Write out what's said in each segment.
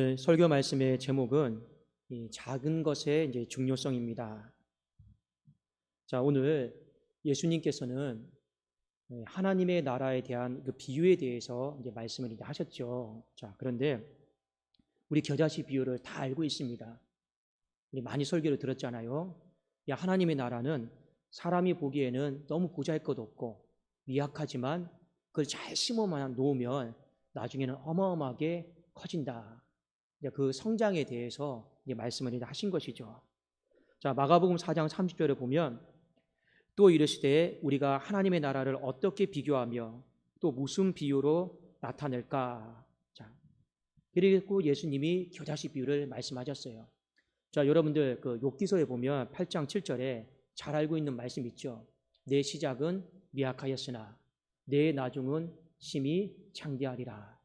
오늘 설교 말씀의 제목은 이 작은 것의 이제 중요성입니다. 자, 오늘 예수님께서는 하나님의 나라에 대한 그 비유에 대해서 이제 말씀을 이제 하셨죠. 자, 그런데 우리 겨자씨 비유를 다 알고 있습니다. 우리 많이 설교를 들었잖아요. 야, 하나님의 나라는 사람이 보기에는 너무 보잘것 없고 미약하지만 그걸 잘 심어만 놓으면 나중에는 어마어마하게 커진다. 그 성장에 대해서 이제 말씀을 하신 것이죠. 자, 마가복음 4장 30절에 보면 또 이르시되 우리가 하나님의 나라를 어떻게 비교하며 또 무슨 비유로 나타낼까? 자, 그리고 예수님이 겨자씨 비유를 말씀하셨어요. 자, 여러분들 그 욥기서에 보면 8장 7절에 잘 알고 있는 말씀 있죠. 내 시작은 미약하였으나 내 나중은 심히 창대하리라.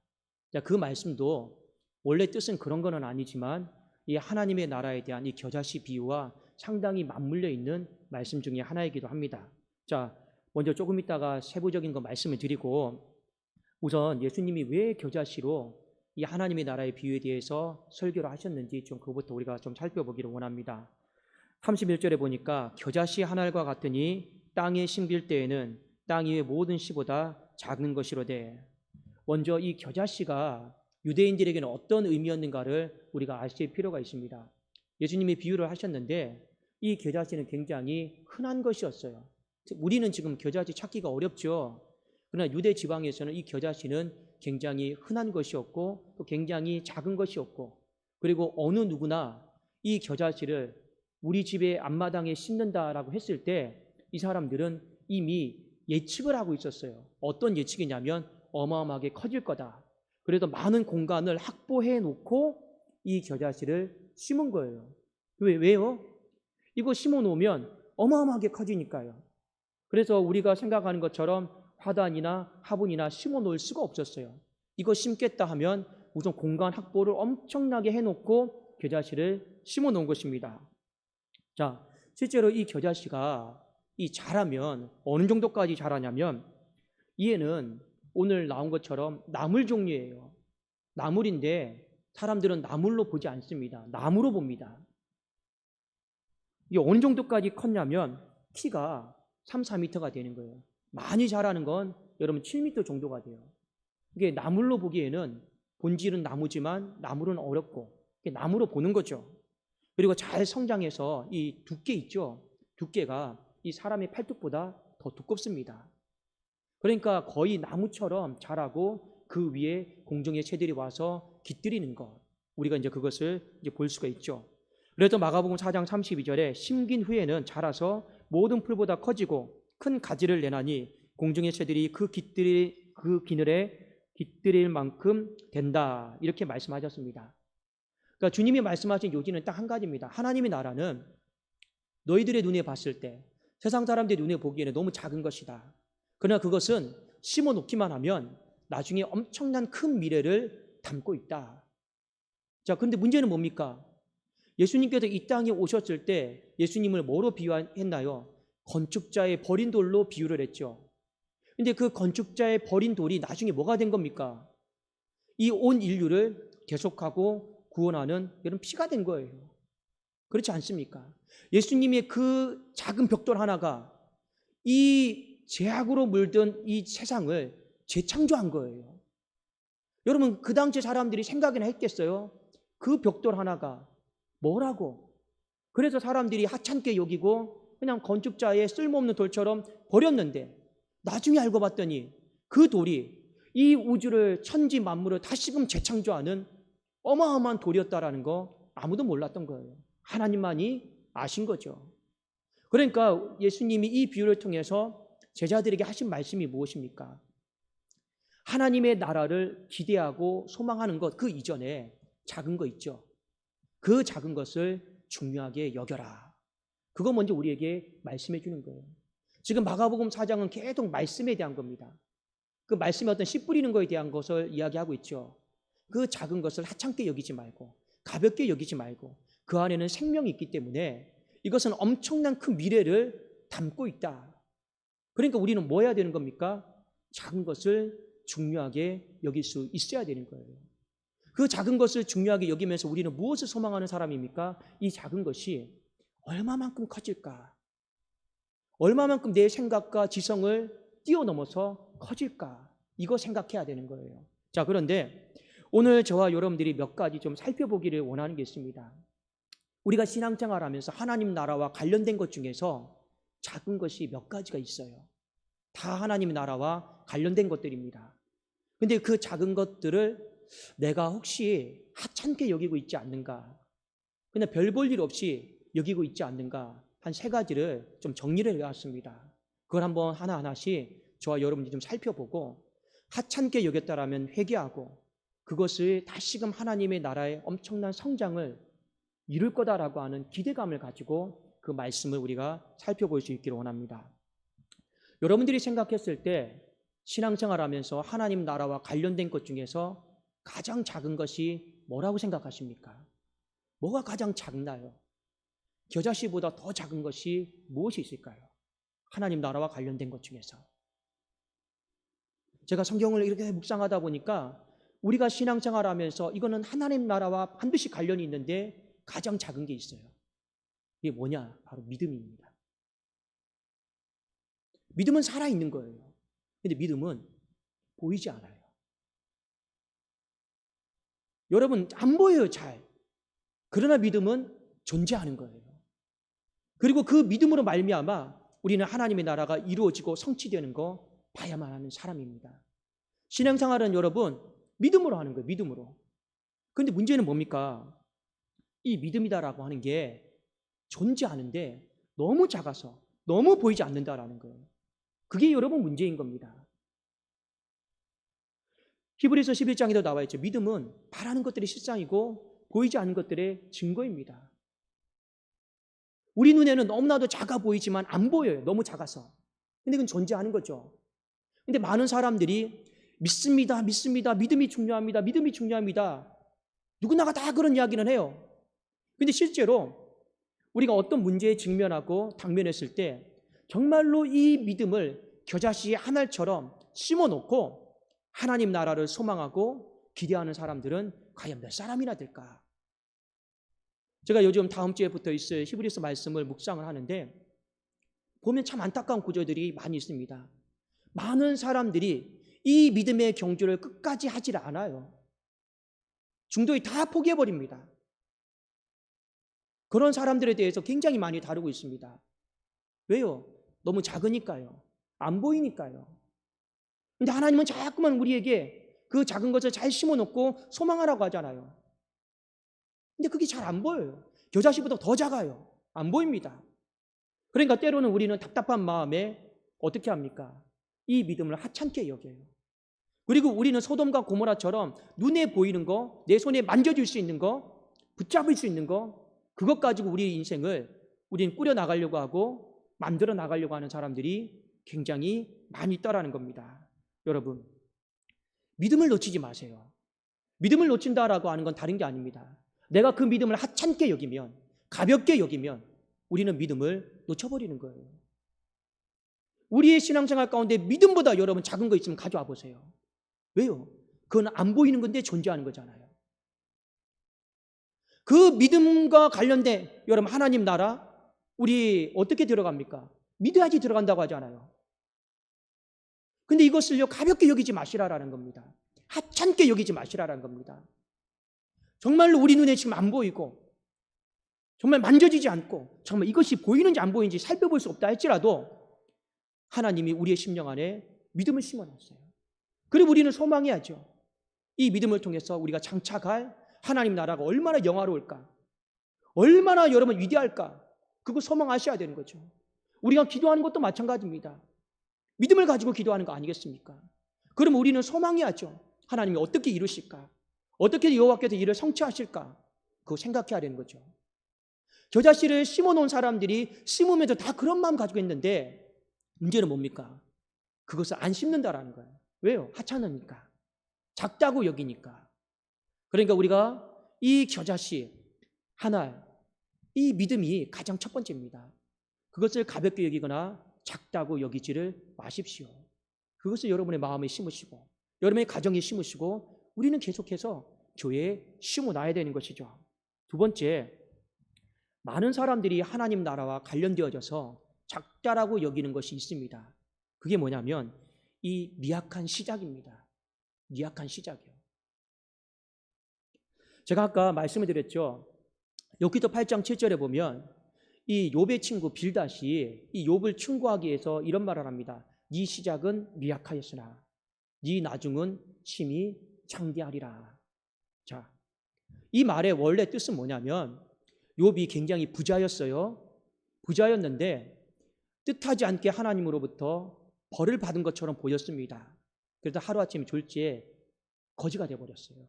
자, 그 말씀도 원래 뜻은 그런 건 아니지만 이 하나님의 나라에 대한 이 겨자씨 비유와 상당히 맞물려 있는 말씀 중에 하나이기도 합니다. 자, 먼저 조금 있다가 세부적인 거 말씀을 드리고 우선 예수님이 왜 겨자씨로 이 하나님의 나라의 비유에 대해서 설교를 하셨는지 좀 그것부터 우리가 좀 살펴보기를 원합니다. 31절에 보니까 겨자씨 한 알과 같으니 땅에 심길 때에는 땅 위의 모든 씨보다 작은 것이로되. 먼저 이 겨자씨가 유대인들에게는 어떤 의미였는가를 우리가 아실 필요가 있습니다. 예수님이 비유를 하셨는데 이 겨자씨는 굉장히 흔한 것이었어요. 우리는 지금 겨자씨 찾기가 어렵죠. 그러나 유대 지방에서는 이 겨자씨는 굉장히 흔한 것이었고 또 굉장히 작은 것이었고, 그리고 어느 누구나 이 겨자씨를 우리 집의 앞마당에 심는다라고 했을 때 이 사람들은 이미 예측을 하고 있었어요. 어떤 예측이냐면 어마어마하게 커질 거다. 그래서 많은 공간을 확보해 놓고 이 겨자씨를 심은 거예요. 왜요? 이거 심어 놓으면 어마어마하게 커지니까요. 그래서 우리가 생각하는 것처럼 화단이나 화분이나 심어 놓을 수가 없었어요. 이거 심겠다 하면 우선 공간 확보를 엄청나게 해놓고 겨자씨를 심어 놓은 것입니다. 자, 실제로 이 겨자씨가 이 자라면 어느 정도까지 자라냐면 얘는 오늘 나온 것처럼 나물 종류예요. 나물인데 사람들은 나물로 보지 않습니다. 나무로 봅니다. 이게 어느 정도까지 컸냐면 키가 3, 4m가 되는 거예요. 많이 자라는 건 여러분 7m 정도가 돼요. 이게 나물로 보기에는 본질은 나무지만 나물은 어렵고 나무로 보는 거죠. 그리고 잘 성장해서 이 두께 있죠. 두께가 이 사람의 팔뚝보다 더 두껍습니다. 그러니까 거의 나무처럼 자라고 그 위에 공중의 새들이 와서 깃들이는 것. 우리가 이제 그것을 이제 볼 수가 있죠. 그래서 마가복음 4장 32절에 심긴 후에는 자라서 모든 풀보다 커지고 큰 가지를 내나니 공중의 새들이 그 기늘에 깃들일 만큼 된다. 이렇게 말씀하셨습니다. 그러니까 주님이 말씀하신 요지는 딱 한 가지입니다. 하나님의 나라는 너희들의 눈에 봤을 때 세상 사람들의 눈에 보기에는 너무 작은 것이다. 그러나 그것은 심어 놓기만 하면 나중에 엄청난 큰 미래를 담고 있다. 자, 그런데 문제는 뭡니까? 예수님께서 이 땅에 오셨을 때 예수님을 뭐로 비유했나요? 건축자의 버린 돌로 비유를 했죠. 근데 그 건축자의 버린 돌이 나중에 뭐가 된 겁니까? 이 온 인류를 계속하고 구원하는 이런 피가 된 거예요. 그렇지 않습니까? 예수님의 그 작은 벽돌 하나가 이 죄악으로 물든 이 세상을 재창조한 거예요. 여러분, 그 당시 사람들이 생각이나 했겠어요? 그 벽돌 하나가 뭐라고? 그래서 사람들이 하찮게 여기고 그냥 건축자의 쓸모없는 돌처럼 버렸는데 나중에 알고 봤더니 그 돌이 이 우주를 천지 만물을 다시금 재창조하는 어마어마한 돌이었다라는 거 아무도 몰랐던 거예요. 하나님만이 아신 거죠. 그러니까 예수님이 이 비유를 통해서 제자들에게 하신 말씀이 무엇입니까? 하나님의 나라를 기대하고 소망하는 것, 그 이전에 작은 거 있죠. 그 작은 것을 중요하게 여겨라. 그거 먼저 우리에게 말씀해 주는 거예요. 지금 마가복음 4장은 계속 말씀에 대한 겁니다. 그 말씀에 어떤 씨 뿌리는 것에 대한 것을 이야기하고 있죠. 그 작은 것을 하찮게 여기지 말고 가볍게 여기지 말고 그 안에는 생명이 있기 때문에 이것은 엄청난 큰 미래를 담고 있다. 그러니까 우리는 뭐 해야 되는 겁니까? 작은 것을 중요하게 여길 수 있어야 되는 거예요. 그 작은 것을 중요하게 여기면서 우리는 무엇을 소망하는 사람입니까? 이 작은 것이 얼마만큼 커질까? 얼마만큼 내 생각과 지성을 뛰어넘어서 커질까? 이거 생각해야 되는 거예요. 자, 그런데 오늘 저와 여러분들이 몇 가지 좀 살펴보기를 원하는 게 있습니다. 우리가 신앙생활하면서 하나님 나라와 관련된 것 중에서 작은 것이 몇 가지가 있어요. 다 하나님 나라와 관련된 것들입니다. 근데 그 작은 것들을 내가 혹시 하찮게 여기고 있지 않는가? 그냥 별 볼 일 없이 여기고 있지 않는가? 한 세 가지를 좀 정리를 해왔습니다. 그걸 한번 하나하나씩 저와 여러분이 좀 살펴보고 하찮게 여겼다라면 회개하고 그것을 다시금 하나님의 나라의 엄청난 성장을 이룰 거다라고 하는 기대감을 가지고 그 말씀을 우리가 살펴볼 수 있기를 원합니다. 여러분들이 생각했을 때 신앙생활하면서 하나님 나라와 관련된 것 중에서 가장 작은 것이 뭐라고 생각하십니까? 뭐가 가장 작나요? 겨자씨보다 더 작은 것이 무엇이 있을까요? 하나님 나라와 관련된 것 중에서. 제가 성경을 이렇게 묵상하다 보니까 우리가 신앙생활하면서 이거는 하나님 나라와 반드시 관련이 있는데 가장 작은 게 있어요. 이게 뭐냐? 바로 믿음입니다. 믿음은 살아있는 거예요. 근데 믿음은 보이지 않아요. 여러분, 안 보여요, 잘. 그러나 믿음은 존재하는 거예요. 그리고 그 믿음으로 말미암아 우리는 하나님의 나라가 이루어지고 성취되는 거 봐야만 하는 사람입니다. 신앙생활은 여러분 믿음으로 하는 거예요. 믿음으로. 그런데 문제는 뭡니까? 이 믿음이다라고 하는 게 존재하는데 너무 작아서 너무 보이지 않는다라는 거예요. 그게 여러분 문제인 겁니다. 히브리서 11장에도 나와 있죠. 믿음은 바라는 것들이 실상이고 보이지 않는 것들의 증거입니다. 우리 눈에는 너무나도 작아 보이지만 안 보여요. 너무 작아서. 근데 그건 존재하는 거죠. 근데 많은 사람들이 믿습니다. 믿음이 중요합니다. 믿음이 중요합니다. 누구나가 다 그런 이야기는 해요. 근데 실제로 우리가 어떤 문제에 직면하고 당면했을 때 정말로 이 믿음을 겨자씨 한 알처럼 심어놓고 하나님 나라를 소망하고 기대하는 사람들은 과연 몇 사람이나 될까? 제가 요즘 다음 주에부터 있을 히브리서 말씀을 묵상을 하는데 보면 참 안타까운 구절들이 많이 있습니다. 많은 사람들이 이 믿음의 경주를 끝까지 하질 않아요. 중도에 다 포기해버립니다. 그런 사람들에 대해서 굉장히 많이 다루고 있습니다. 왜요? 너무 작으니까요. 안 보이니까요. 근데 하나님은 자꾸만 우리에게 그 작은 것을 잘 심어놓고 소망하라고 하잖아요. 근데 그게 잘 안 보여요. 겨자씨보다 더 작아요. 안 보입니다. 그러니까 때로는 우리는 답답한 마음에 어떻게 합니까? 이 믿음을 하찮게 여겨요. 그리고 우리는 소돔과 고모라처럼 눈에 보이는 거, 내 손에 만져줄 수 있는 거, 붙잡을 수 있는 거, 그것 가지고 우리 인생을 우리는 꾸려나가려고 하고 만들어 나가려고 하는 사람들이 굉장히 많이 있다라는 겁니다. 여러분, 믿음을 놓치지 마세요. 믿음을 놓친다라고 하는 건 다른 게 아닙니다. 내가 그 믿음을 하찮게 여기면, 가볍게 여기면 우리는 믿음을 놓쳐버리는 거예요. 우리의 신앙생활 가운데 믿음보다 여러분 작은 거 있으면 가져와 보세요. 왜요? 그건 안 보이는 건데 존재하는 거잖아요. 그 믿음과 관련된 여러분 하나님 나라 우리 어떻게 들어갑니까? 믿어야지 들어간다고 하잖아요. 근데 이것을요 가볍게 여기지 마시라라는 겁니다. 하찮게 여기지 마시라라는 겁니다. 정말로 우리 눈에 지금 안 보이고 정말 만져지지 않고 정말 이것이 보이는지 안 보이는지 살펴볼 수 없다 할지라도 하나님이 우리의 심령 안에 믿음을 심어놨어요. 그리고 우리는 소망해야죠. 이 믿음을 통해서 우리가 장착할 하나님 나라가 얼마나 영화로울까, 얼마나 여러분 위대할까, 그거 소망하셔야 되는 거죠. 우리가 기도하는 것도 마찬가지입니다. 믿음을 가지고 기도하는 거 아니겠습니까? 그럼 우리는 소망해야죠. 하나님이 어떻게 이루실까, 어떻게 여호와께서 일을 성취하실까, 그거 생각해야 되는 거죠. 겨자씨를 심어놓은 사람들이 심으면서 다 그런 마음 가지고 있는데 문제는 뭡니까? 그것을 안 심는다라는 거예요. 왜요? 하찮으니까, 작다고 여기니까. 그러니까 우리가 이 겨자씨 하나, 이 믿음이 가장 첫 번째입니다. 그것을 가볍게 여기거나 작다고 여기지를 마십시오. 그것을 여러분의 마음에 심으시고 여러분의 가정에 심으시고 우리는 계속해서 교회에 심어놔야 되는 것이죠. 두 번째, 많은 사람들이 하나님 나라와 관련되어져서 작다라고 여기는 것이 있습니다. 그게 뭐냐면 이 미약한 시작입니다. 미약한 시작이요. 제가 아까 말씀을 드렸죠. 욥기서 8장 7절에 보면 이 욥의 친구 빌닷이 이 욥을 충고하기 위해서 이런 말을 합니다. 네 시작은 미약하였으나 네 나중은 심히 창대하리라. 자, 이 말의 원래 뜻은 뭐냐면 욥이 굉장히 부자였어요. 부자였는데 뜻하지 않게 하나님으로부터 벌을 받은 것처럼 보였습니다. 그래서 하루아침에 졸지에 거지가 되어버렸어요.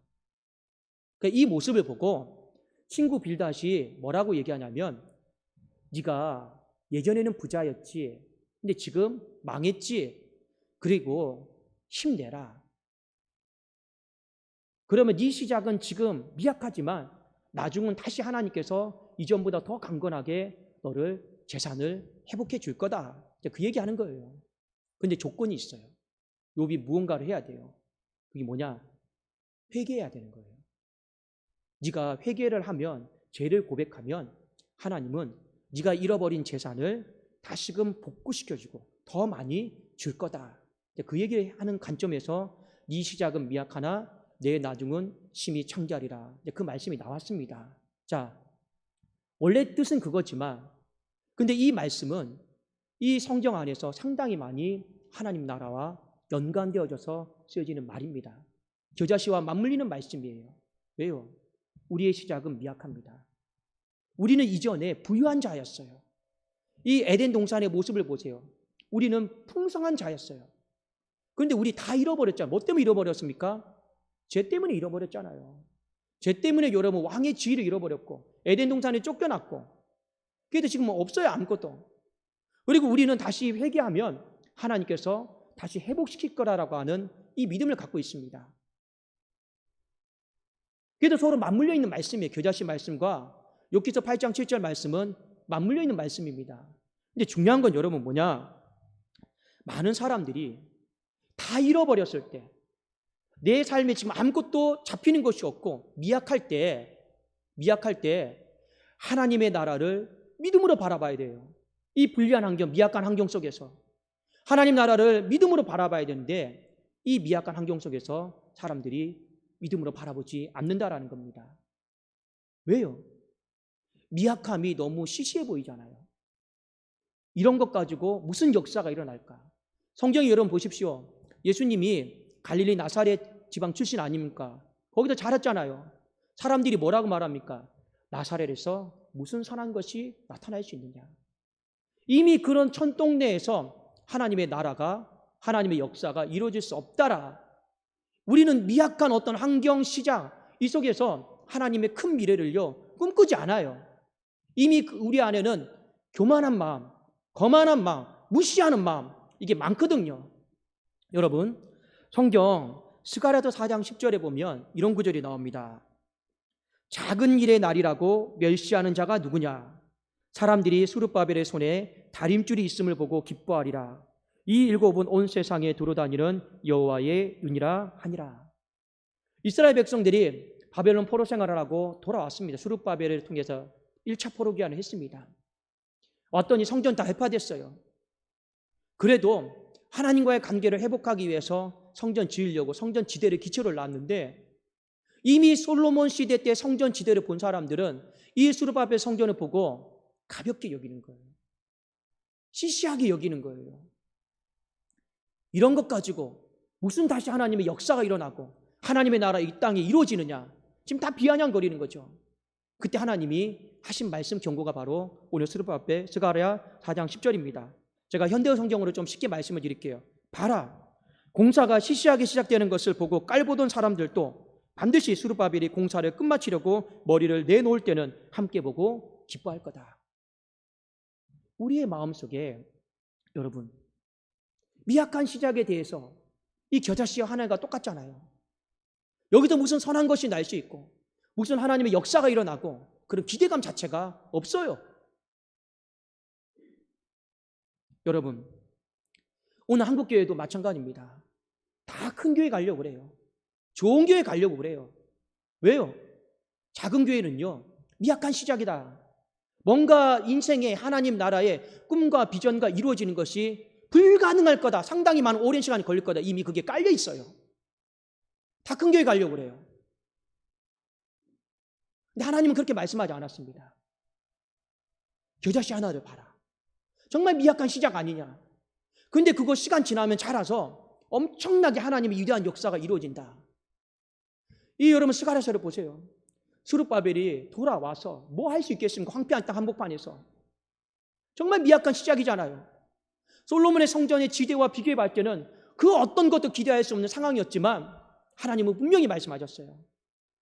그러니까 이 모습을 보고 친구 빌닷이 뭐라고 얘기하냐면 네가 예전에는 부자였지. 근데 지금 망했지. 그리고 힘내라. 그러면 네 시작은 지금 미약하지만 나중은 다시 하나님께서 이전보다 더 강건하게 너를 재산을 회복해 줄 거다. 그 얘기하는 거예요. 근데 조건이 있어요. 욥이 무언가를 해야 돼요. 그게 뭐냐? 회개해야 되는 거예요. 네가 회개를 하면, 죄를 고백하면 하나님은 네가 잃어버린 재산을 다시금 복구시켜주고 더 많이 줄 거다. 그 얘기를 하는 관점에서 네 시작은 미약하나 내 나중은 심히 창대하리라. 그 말씀이 나왔습니다. 자, 원래 뜻은 그거지만 근데 이 말씀은 이 성경 안에서 상당히 많이 하나님 나라와 연관되어져서 쓰여지는 말입니다. 겨자씨와 맞물리는 말씀이에요. 왜요? 우리의 시작은 미약합니다. 우리는 이전에 부유한 자였어요. 이 에덴 동산의 모습을 보세요. 우리는 풍성한 자였어요. 그런데 우리 다 잃어버렸잖아요. 뭐 때문에 잃어버렸습니까? 죄 때문에 잃어버렸잖아요. 죄 때문에 여러분 왕의 지위를 잃어버렸고 에덴 동산에 쫓겨났고 그래도 지금 뭐 없어요. 아무것도. 그리고 우리는 다시 회개하면 하나님께서 다시 회복시킬 거라고 하는 이 믿음을 갖고 있습니다. 그래도 서로 맞물려 있는 말씀이에요. 겨자씨 말씀과 욥기서 8장 7절 말씀은 맞물려 있는 말씀입니다. 근데 중요한 건 여러분 뭐냐? 많은 사람들이 다 잃어버렸을 때, 내 삶에 지금 아무것도 잡히는 것이 없고 미약할 때 하나님의 나라를 믿음으로 바라봐야 돼요. 이 불리한 환경, 미약한 환경 속에서 하나님 나라를 믿음으로 바라봐야 되는데 이 미약한 환경 속에서 사람들이 믿음으로 바라보지 않는다라는 겁니다. 왜요? 미약함이 너무 시시해 보이잖아요. 이런 것 가지고 무슨 역사가 일어날까? 성경에 여러분 보십시오. 예수님이 갈릴리 나사렛 지방 출신 아닙니까? 거기서 자랐잖아요. 사람들이 뭐라고 말합니까? 나사렛에서 무슨 선한 것이 나타날 수 있느냐? 이미 그런 촌동네에서 하나님의 나라가, 하나님의 역사가 이루어질 수 없다라. 우리는 미약한 어떤 환경, 시장 이 속에서 하나님의 큰 미래를요 꿈꾸지 않아요. 이미 우리 안에는 교만한 마음, 거만한 마음, 무시하는 마음 이게 많거든요. 여러분 성경 스가랴서 4장 10절에 보면 이런 구절이 나옵니다. 작은 일의 날이라고 멸시하는 자가 누구냐? 사람들이 수룹바벨의 손에 다림줄이 있음을 보고 기뻐하리라. 이 일곱은 온 세상에 두루다니는 여호와의 윤이라 하니라. 이스라엘 백성들이 바벨론 포로 생활을 하고 돌아왔습니다. 수룹바벨을 통해서 1차 포로 귀환을 했습니다. 왔더니 성전 다 회파됐어요. 그래도 하나님과의 관계를 회복하기 위해서 성전 지으려고 성전 지대를 기초를 놨는데 이미 솔로몬 시대 때 성전 지대를 본 사람들은 이 수룹바벨 성전을 보고 가볍게 여기는 거예요. 시시하게 여기는 거예요. 이런 것 가지고 무슨 다시 하나님의 역사가 일어나고 하나님의 나라 이 땅에 이루어지느냐? 지금 다 비아냥거리는 거죠. 그때 하나님이 하신 말씀 경고가 바로 오늘 스가랴 4장 10절입니다. 제가 현대어 성경으로 좀 쉽게 말씀을 드릴게요. 봐라, 공사가 시시하게 시작되는 것을 보고 깔보던 사람들도 반드시 스룹바벨이 공사를 끝마치려고 머리를 내놓을 때는 함께 보고 기뻐할 거다. 우리의 마음속에 여러분 미약한 시작에 대해서 이 겨자씨와 하나가 똑같잖아요. 여기서 무슨 선한 것이 날 수 있고 무슨 하나님의 역사가 일어나고 그런 기대감 자체가 없어요. 여러분 오늘 한국교회도 마찬가지입니다. 다 큰 교회 가려고 그래요. 좋은 교회 가려고 그래요. 왜요? 작은 교회는요, 미약한 시작이다. 뭔가 인생의 하나님 나라의 꿈과 비전과 이루어지는 것이 불가능할 거다. 상당히 많은 오랜 시간이 걸릴 거다. 이미 그게 깔려 있어요. 다 큰 교회 가려고 그래요. 근데 하나님은 그렇게 말씀하지 않았습니다. 겨자씨 하나를 봐라. 정말 미약한 시작 아니냐. 그런데 그거 시간 지나면 자라서 엄청나게 하나님의 위대한 역사가 이루어진다. 이 여러분 스가랴서를 보세요. 스룹바벨이 돌아와서 뭐 할 수 있겠습니까? 황폐한 땅 한복판에서. 정말 미약한 시작이잖아요. 솔로몬의 성전의 지대와 비교해 봤을 때는 그 어떤 것도 기대할 수 없는 상황이었지만 하나님은 분명히 말씀하셨어요.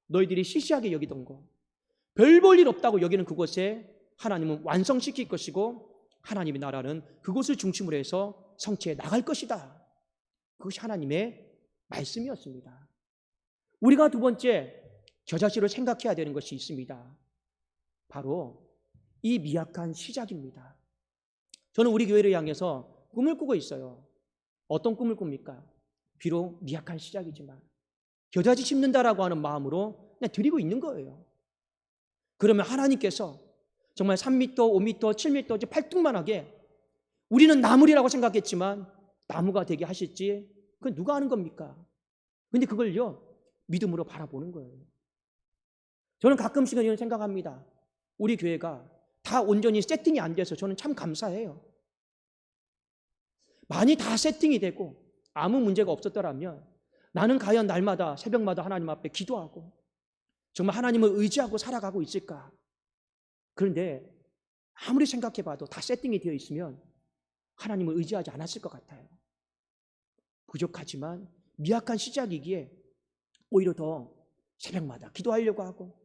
너희들이 시시하게 여기던 거, 별 볼 일 없다고 여기는 그곳에 하나님은 완성시킬 것이고 하나님의 나라는 그곳을 중심으로 해서 성취해 나갈 것이다. 그것이 하나님의 말씀이었습니다. 우리가 두 번째 겨자씨로 생각해야 되는 것이 있습니다. 바로 이 미약한 시작입니다. 저는 우리 교회를 향해서 꿈을 꾸고 있어요. 어떤 꿈을 꿉니까? 비록 미약한 시작이지만 겨자씨 심는다라고 하는 마음으로 그냥 드리고 있는 거예요. 그러면 하나님께서 정말 3m, 5m, 7m, 팔뚝만하게 우리는 나물이라고 생각했지만 나무가 되게 하실지 그건 누가 아는 겁니까? 근데 그걸요 믿음으로 바라보는 거예요. 저는 가끔씩은 이런 생각합니다. 우리 교회가 다 온전히 세팅이 안 돼서 저는 참 감사해요. 많이 다 세팅이 되고 아무 문제가 없었더라면 나는 과연 날마다 새벽마다 하나님 앞에 기도하고 정말 하나님을 의지하고 살아가고 있을까? 그런데 아무리 생각해봐도 다 세팅이 되어 있으면 하나님을 의지하지 않았을 것 같아요. 부족하지만 미약한 시작이기에 오히려 더 새벽마다 기도하려고 하고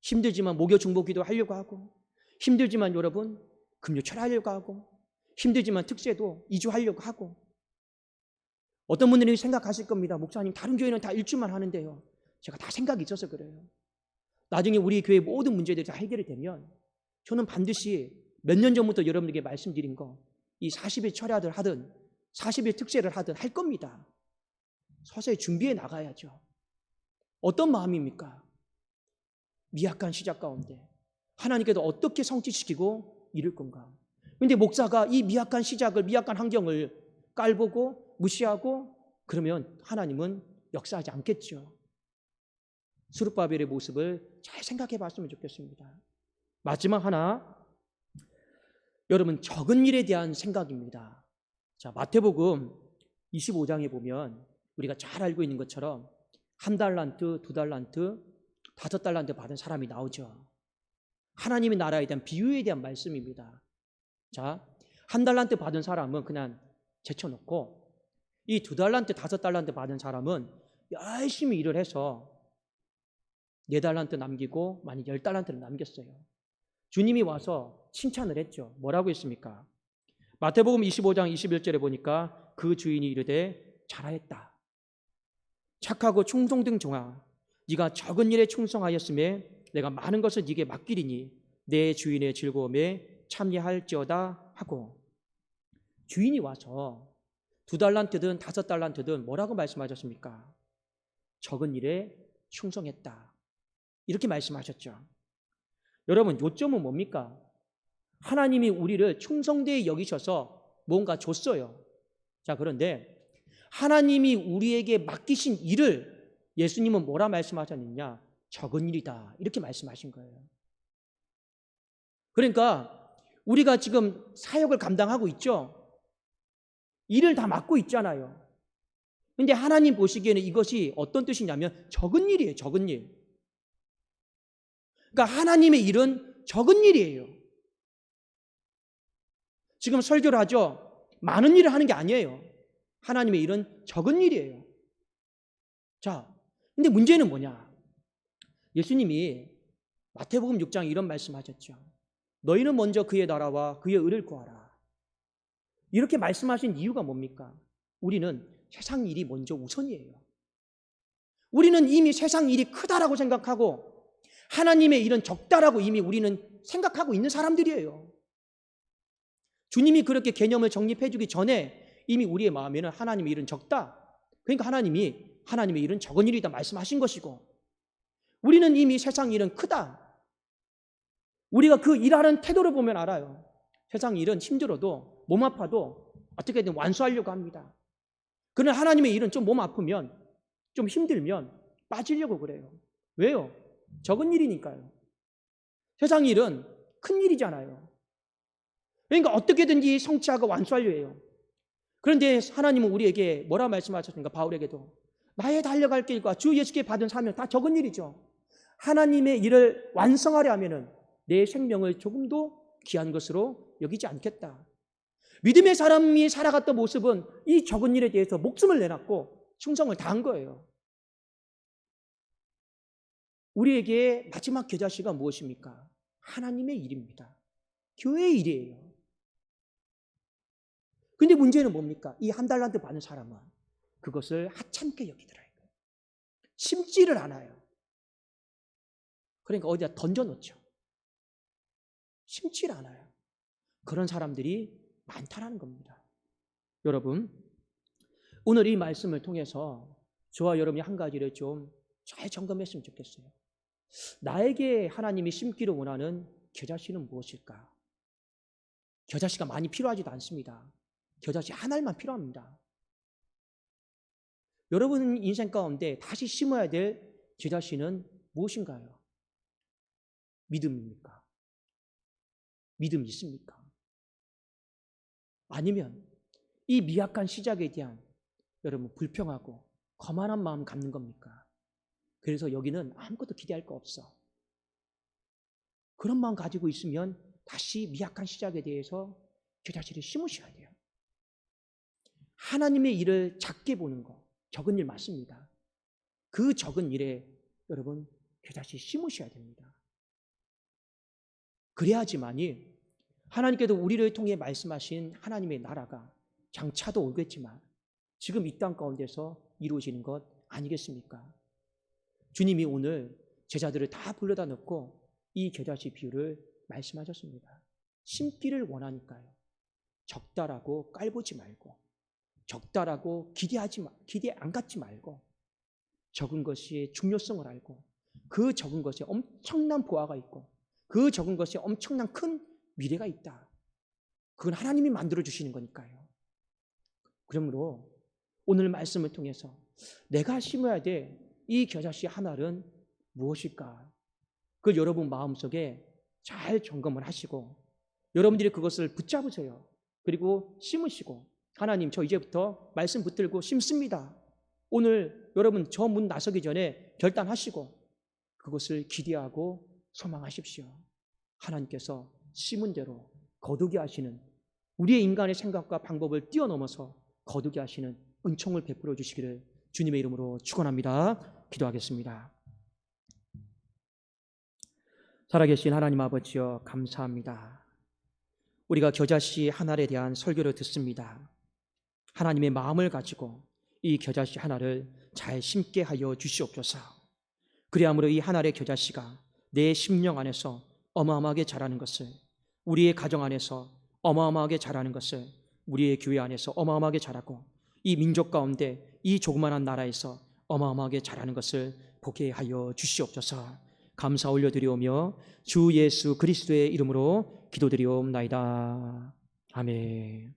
힘들지만 목요 중보 기도하려고 하고 힘들지만 여러분 금요 철하려고 하고 힘들지만 특세도 2주 하려고 하고 어떤 분들이 생각하실 겁니다. 목사님 다른 교회는 다 1주만 하는데요. 제가 다 생각이 있어서 그래요. 나중에 우리 교회 모든 문제들이 다 해결이 되면 저는 반드시 몇 년 전부터 여러분에게 말씀드린 거 이 40일 철야를 하든 40일 특세를 하든 할 겁니다. 서서히 준비해 나가야죠. 어떤 마음입니까? 미약한 시작 가운데 하나님께서 어떻게 성취시키고 이룰 건가? 그런데 목사가 이 미약한 시작을 미약한 환경을 깔보고 무시하고 그러면 하나님은 역사하지 않겠죠. 스룹바벨의 모습을 잘 생각해 봤으면 좋겠습니다. 마지막 하나, 여러분 적은 일에 대한 생각입니다. 자, 마태복음 25장에 보면 우리가 잘 알고 있는 것처럼 1달란트, 2달란트, 5달란트 받은 사람이 나오죠. 하나님의 나라에 대한 비유에 대한 말씀입니다. 자, 1달란트 받은 사람은 그냥 제쳐놓고 이 2달란트, 5달란트 받은 사람은 열심히 일을 해서 4달란트 남기고 만약 10달란트를 남겼어요. 주님이 와서 칭찬을 했죠. 뭐라고 했습니까? 마태복음 25장 21절에 보니까 그 주인이 이르되 잘하였다. 착하고 충성된 종아, 네가 적은 일에 충성하였음에 내가 많은 것을 네게 맡기리니 내 주인의 즐거움에 참여할지어다 하고 주인이 와서 2달란트든 5달란트든 뭐라고 말씀하셨습니까? 적은 일에 충성했다. 이렇게 말씀하셨죠. 여러분 요점은 뭡니까? 하나님이 우리를 충성되이 여기셔서 뭔가 줬어요. 자, 그런데 하나님이 우리에게 맡기신 일을 예수님은 뭐라 말씀하셨느냐? 적은 일이다. 이렇게 말씀하신 거예요. 그러니까 우리가 지금 사역을 감당하고 있죠. 일을 다 맡고 있잖아요. 그런데 하나님 보시기에는 이것이 어떤 뜻이냐면 적은 일이에요. 적은 일. 그러니까 하나님의 일은 적은 일이에요. 지금 설교를 하죠. 많은 일을 하는 게 아니에요. 하나님의 일은 적은 일이에요. 자, 근데 문제는 뭐냐? 예수님이 마태복음 6장에 이런 말씀하셨죠. 너희는 먼저 그의 나라와 그의 의를 구하라. 이렇게 말씀하신 이유가 뭡니까? 우리는 세상 일이 먼저 우선이에요. 우리는 이미 세상 일이 크다라고 생각하고 하나님의 일은 적다라고 이미 우리는 생각하고 있는 사람들이에요. 주님이 그렇게 개념을 정립해 주기 전에 이미 우리의 마음에는 하나님의 일은 적다. 그러니까 하나님의 일은 적은 일이다 말씀하신 것이고 우리는 이미 세상 일은 크다. 우리가 그 일하는 태도를 보면 알아요. 세상 일은 힘들어도 몸 아파도 어떻게든 완수하려고 합니다. 그러나 하나님의 일은 좀 몸 아프면 좀 힘들면 빠지려고 그래요. 왜요? 적은 일이니까요. 세상 일은 큰 일이잖아요. 그러니까 어떻게든지 성취하고 완수하려 해요. 그런데 하나님은 우리에게 뭐라 말씀하셨습니까? 바울에게도 나의 달려갈 길과 주 예수께 받은 사명 다 적은 일이죠. 하나님의 일을 완성하려 하면은 내 생명을 조금도 귀한 것으로 여기지 않겠다. 믿음의 사람이 살아갔던 모습은 이 적은 일에 대해서 목숨을 내놨고 충성을 다한 거예요. 우리에게 마지막 겨자씨가 무엇입니까? 하나님의 일입니다. 교회의 일이에요. 근데 문제는 뭡니까? 이 한 달란트 받은 사람은 그것을 하찮게 여기더라고요. 심지를 않아요. 그러니까 어디다 던져놓죠. 심지를 않아요. 그런 사람들이 많다라는 겁니다. 여러분, 오늘 이 말씀을 통해서 저와 여러분이 한 가지를 좀 잘 점검했으면 좋겠어요. 나에게 하나님이 심기를 원하는 겨자씨는 무엇일까? 겨자씨가 많이 필요하지도 않습니다. 겨자씨 한 알만 필요합니다. 여러분 인생 가운데 다시 심어야 될 겨자씨는 무엇인가요? 믿음입니까? 믿음이 있습니까? 아니면 이 미약한 시작에 대한 여러분 불평하고 거만한 마음 갖는 겁니까? 그래서 여기는 아무것도 기대할 거 없어. 그런 마음 가지고 있으면 다시 미약한 시작에 대해서 겨자씨를 심으셔야 돼요. 하나님의 일을 작게 보는 거, 적은 일 맞습니다. 그 적은 일에 여러분 겨자씨 심으셔야 됩니다. 그래야지만이 하나님께도 우리를 통해 말씀하신 하나님의 나라가 장차도 오겠지만 지금 이 땅 가운데서 이루어지는 것 아니겠습니까? 주님이 오늘 제자들을 다 불러다 놓고 이 겨자씨 비유를 말씀하셨습니다. 심기를 원하니까요. 적다라고 깔보지 말고, 적다라고 기대 안 갖지 말고, 적은 것이 중요성을 알고, 그 적은 것에 엄청난 보화가 있고, 그 적은 것에 엄청난 큰 미래가 있다. 그건 하나님이 만들어 주시는 거니까요. 그러므로 오늘 말씀을 통해서 내가 심어야 될 이 겨자씨 한 알은 무엇일까? 그걸 여러분 마음속에 잘 점검을 하시고 여러분들이 그것을 붙잡으세요. 그리고 심으시고 하나님 저 이제부터 말씀 붙들고 심습니다. 오늘 여러분 저 문 나서기 전에 결단하시고 그것을 기대하고 소망하십시오. 하나님께서 심은 대로 거두게 하시는 우리의 인간의 생각과 방법을 뛰어넘어서 거두게 하시는 은총을 베풀어 주시기를 주님의 이름으로 축원합니다. 기도하겠습니다. 살아계신 하나님 아버지여 감사합니다. 우리가 겨자씨 한 알에 대한 설교를 듣습니다. 하나님의 마음을 가지고 이 겨자씨 한 알을 잘 심게 하여 주시옵소서. 그리함으로 이 한 알의 겨자씨가 내 심령 안에서 어마어마하게 자라는 것을, 우리의 가정 안에서 어마어마하게 자라는 것을, 우리의 교회 안에서 어마어마하게 자라고 이 민족 가운데 이 조그마한 나라에서 어마어마하게 자라는 것을 보게 하여 주시옵소서. 감사 올려드리오며 주 예수 그리스도의 이름으로 기도드리옵나이다. 아멘.